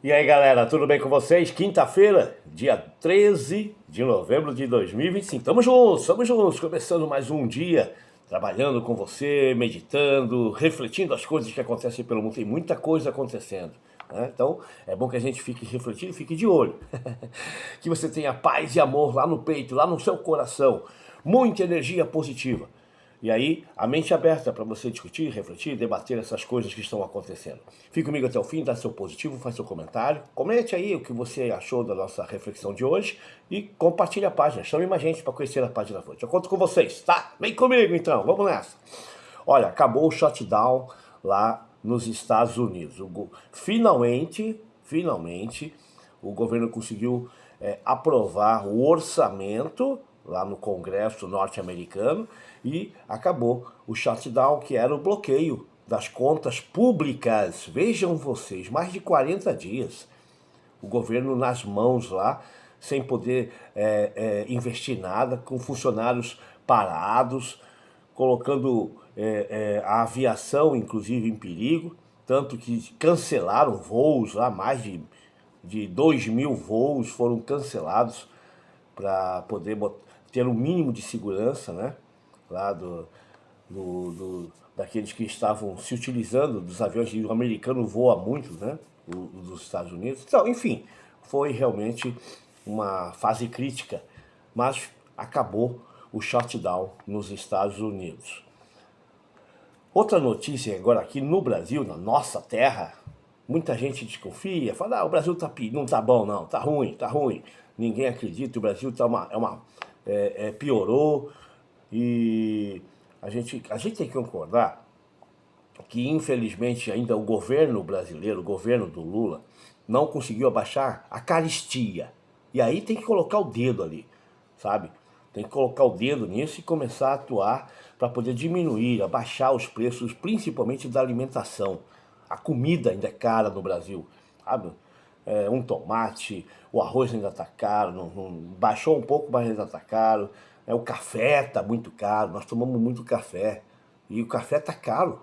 E aí galera, tudo bem com vocês? Quinta-feira, dia 13 de novembro de 2025. Tamo juntos, começando mais um dia, trabalhando com você, meditando, refletindo as coisas que acontecem pelo mundo. Tem muita coisa acontecendo, né? Então é bom que a gente fique refletindo, fique de olho. Que você tenha paz e amor lá no peito, lá no seu coração. Muita energia positiva. E aí, a mente aberta para você discutir, refletir, debater essas coisas que estão acontecendo. Fique comigo até o fim, dá seu positivo, faz seu comentário. Comente aí o que você achou da nossa reflexão de hoje e compartilhe a página. Chame mais gente para conhecer a página da Fonte. Eu conto com vocês, tá? Vem comigo então, vamos nessa. Olha, acabou o shutdown lá nos Estados Unidos. Finalmente, o governo conseguiu aprovar o orçamento lá no Congresso norte-americano e acabou o shutdown, que era o bloqueio das contas públicas. Vejam vocês, mais de 40 dias o governo nas mãos lá, sem poder investir nada, com funcionários parados, colocando a aviação, inclusive, em perigo, tanto que cancelaram voos lá, mais de 2.000 voos foram cancelados para poder ter um mínimo de segurança, né? Lá daqueles que estavam se utilizando dos aviões, e o americano voa muito, né? Dos Estados Unidos. Então, enfim, foi realmente uma fase crítica, mas acabou o shutdown nos Estados Unidos. Outra notícia agora aqui no Brasil, na nossa terra, muita gente desconfia, fala, o Brasil não tá bom não, tá ruim. Ninguém acredita, o Brasil piorou e a gente tem que concordar que infelizmente ainda o governo brasileiro, o governo do Lula, não conseguiu abaixar a carestia. E aí tem que colocar o dedo ali, sabe? Tem que colocar o dedo nisso e começar a atuar para poder diminuir, abaixar os preços, principalmente da alimentação. A comida ainda é cara no Brasil, sabe? Um tomate, o arroz ainda está caro, baixou um pouco, mas ainda está caro. O café está muito caro, nós tomamos muito café e o café está caro,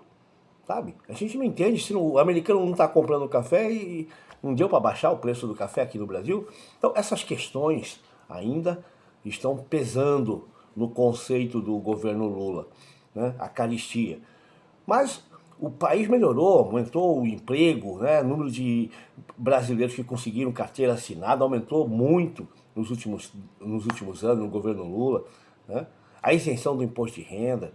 sabe? A gente não entende se o americano não está comprando café e não deu para baixar o preço do café aqui no Brasil. Então essas questões ainda estão pesando no conceito do governo Lula, né? A caristia. Mas o país melhorou, aumentou o emprego, né? O número de brasileiros que conseguiram carteira assinada aumentou muito nos últimos anos no governo Lula, né? A isenção do imposto de renda,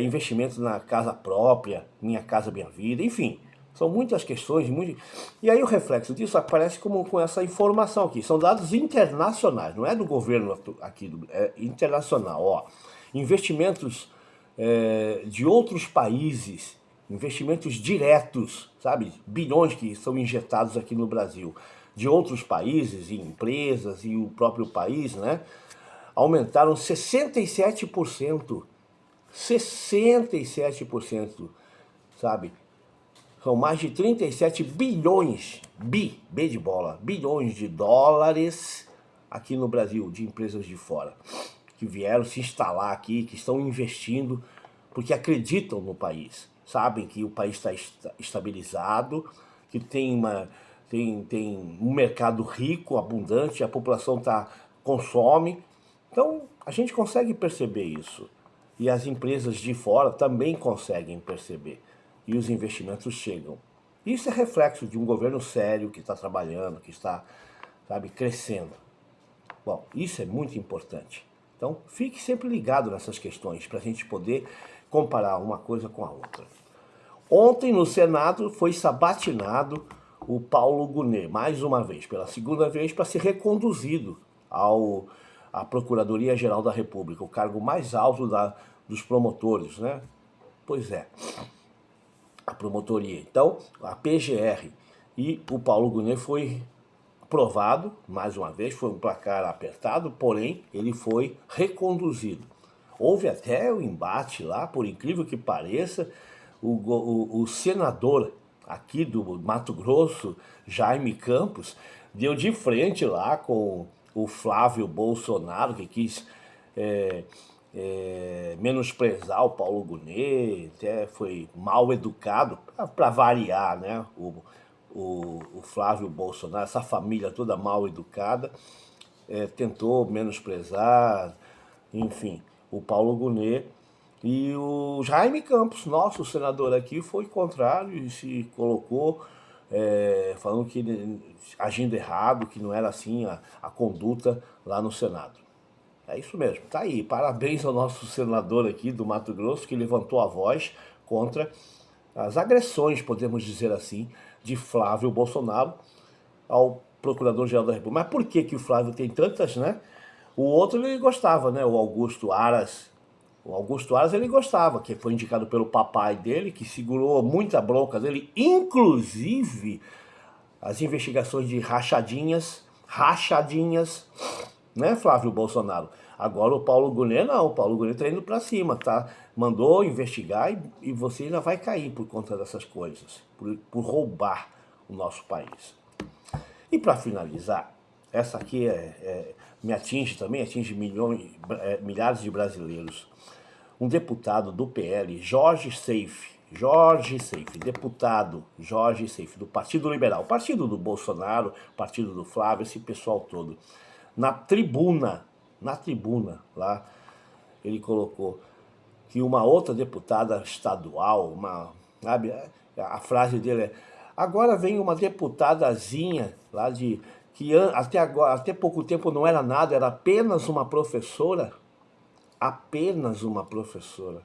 investimentos na casa própria, Minha Casa Minha Vida, enfim. São muitas questões. E aí o reflexo disso aparece como com essa informação aqui. São dados internacionais, não é do governo aqui, é internacional. Ó. Investimentos de outros países, investimentos diretos, sabe? Bilhões que são injetados aqui no Brasil, de outros países, e empresas e o próprio país, né? Aumentaram 67%. 67%, sabe? São mais de 37 bilhões, B de bola, bilhões de dólares aqui no Brasil, de empresas de fora, que vieram se instalar aqui, que estão investindo, porque acreditam no país, sabem que o país está estabilizado, que tem um mercado rico, abundante, a população consome. Então, a gente consegue perceber isso. E as empresas de fora também conseguem perceber. E os investimentos chegam. Isso é reflexo de um governo sério que está trabalhando, que está, sabe, crescendo. Bom, isso é muito importante. Então, fique sempre ligado nessas questões para a gente poder comparar uma coisa com a outra. Ontem no Senado foi sabatinado o Paulo Gonet, mais uma vez, pela segunda vez, para ser reconduzido à Procuradoria-Geral da República, o cargo mais alto dos promotores, né? Pois é, a promotoria. Então, a PGR e o Paulo Gonet foi aprovado, mais uma vez, foi um placar apertado, porém, ele foi reconduzido. Houve até o embate lá, por incrível que pareça, o senador aqui do Mato Grosso, Jaime Campos, deu de frente lá com o Flávio Bolsonaro, que quis menosprezar o Paulo Gonet, até foi mal educado, para variar, né? o Flávio Bolsonaro, essa família toda mal educada, tentou menosprezar, enfim, o Paulo Gonet. E o Jaime Campos, nosso senador aqui, foi contrário e se colocou falando que agindo errado, que não era assim a conduta lá no Senado. É isso mesmo, tá aí. Parabéns ao nosso senador aqui do Mato Grosso que levantou a voz contra as agressões, podemos dizer assim, de Flávio Bolsonaro ao Procurador-Geral da República. Mas por que que o Flávio tem tantas, né? O outro ele gostava, né? O Augusto Aras. O Augusto Aras ele gostava, que foi indicado pelo papai dele, que segurou muita bronca dele, inclusive as investigações de rachadinhas, né, Flávio Bolsonaro? Agora o Paulo Gonet não, o Paulo Gonet tá indo pra cima, tá? Mandou investigar e você ainda vai cair por conta dessas coisas, por roubar o nosso país. E para finalizar, essa aqui me atinge também, atinge milhares de brasileiros. Um deputado do PL, Jorge Seife, deputado Jorge Seife, do Partido Liberal, partido do Bolsonaro, partido do Flávio, esse pessoal todo. Na tribuna lá, ele colocou que uma outra deputada estadual, sabe, a frase dele é: agora vem uma deputadazinha lá que até pouco tempo não era nada, era apenas uma professora. Apenas uma professora.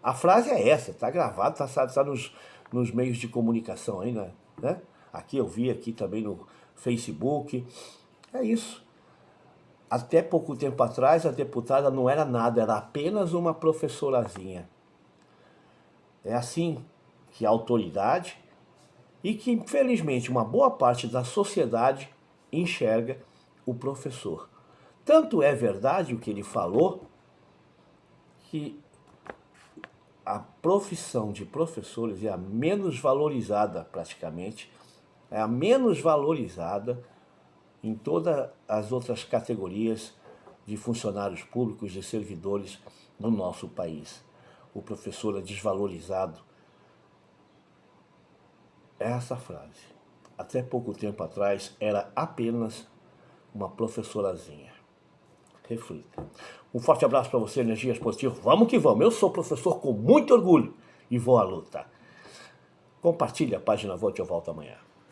A frase é essa, tá gravado, tá nos meios de comunicação aí, né? Aqui eu vi aqui também no Facebook. É isso. Até pouco tempo atrás a deputada não era nada, era apenas uma professorazinha. É assim que a autoridade e que infelizmente uma boa parte da sociedade enxerga o professor. Tanto é verdade o que ele falou, que a profissão de professores é a menos valorizada praticamente, é a menos valorizada em todas as outras categorias de funcionários públicos, de servidores no nosso país. O professor é desvalorizado. É essa frase. Até pouco tempo atrás era apenas uma professorazinha. Reflita. Um forte abraço para você, Energias Positivas. Vamos que vamos. Eu sou professor com muito orgulho e vou à luta. Compartilhe a página Volte, eu volto amanhã.